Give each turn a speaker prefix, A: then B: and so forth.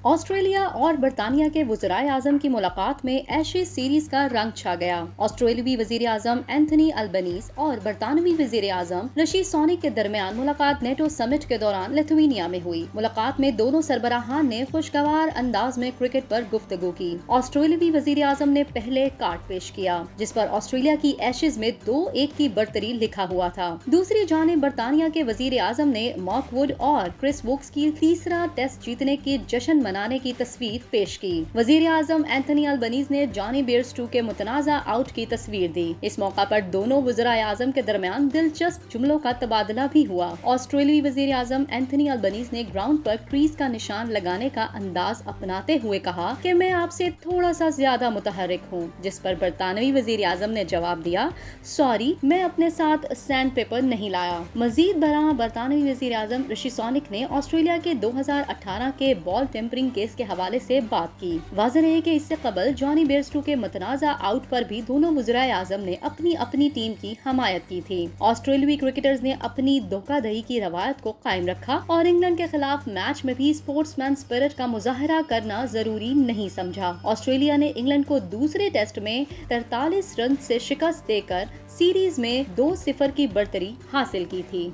A: Australia और बरतानिया के वज़राए आज़म की मुलाकात में एशेज सीरीज का रंग छा गया। ऑस्ट्रेलियावी वज़ीर आज़म एंथनी अल्बनीज़ और बरतानवी वज़ीर आज़म ऋषि सुनक के दरमियान मुलाकात नेटो समिट के दौरान लिथुआनिया में हुई। मुलाकात में दोनों सरबराहान ने खुशगवार अंदाज में क्रिकेट पर गुफ्तगू की। ऑस्ट्रेलियावी वज़ीर आज़म ने पहले कार्ड पेश किया जिस पर ऑस्ट्रेलिया की एशेज में 2-1 की बढ़तरी लिखा हुआ था। दूसरी जानिब बरतानिया के वज़ीर आज़म ने मार्क वुड और क्रिस वोक्स की तीसरा टेस्ट जीतने की जश्न मनाने की तस्वीर पेश की। वज़ीर आज़म एंथनी अल्बनीज़ ने जॉनी बेयरस्टो के मुतनाज़ा आउट की तस्वीर दी। इस मौका पर दोनों वज़राए आज़म के दरमियान दिलचस्प जुमलों का तबादला भी हुआ। ऑस्ट्रेलियाई वज़ीर आज़म एंथनी अल्बनीज़ ने ग्राउंड पर क्रीज का निशान लगाने का अंदाज अपनाते हुए कहा कि मैं आपसे थोड़ा सा ज्यादा मुतहर्रिक हूँ, जिस पर बरतानवी वज़ीर आज़म ने जवाब दिया, सॉरी, मैं अपने साथ सैंड पेपर नहीं लाया। मजीद बरआं बरतानवी वज़ीर आज़म ऋषि सुनक ने ऑस्ट्रेलिया के 2018 के बॉल टेम्परिंग केस के हवाले से बात की। वाज़ेह है कि इससे कबल जॉनी बेयरस्टो के मुतनाज़ा आउट पर भी दोनों वज़राए आज़म ने अपनी अपनी टीम की हमायत की थी। ऑस्ट्रेलियावी क्रिकेटर्स ने अपनी धोखाधड़ी की रवायत को कायम रखा और इंग्लैंड के खिलाफ मैच में भी स्पोर्ट्समैन स्पिरिट का मुजाहरा करना जरूरी नहीं समझा। ऑस्ट्रेलिया ने इंग्लैंड को दूसरे टेस्ट में 43 रन से शिकस्त देकर सीरीज में 2-0 की बढ़तरी हासिल की थी।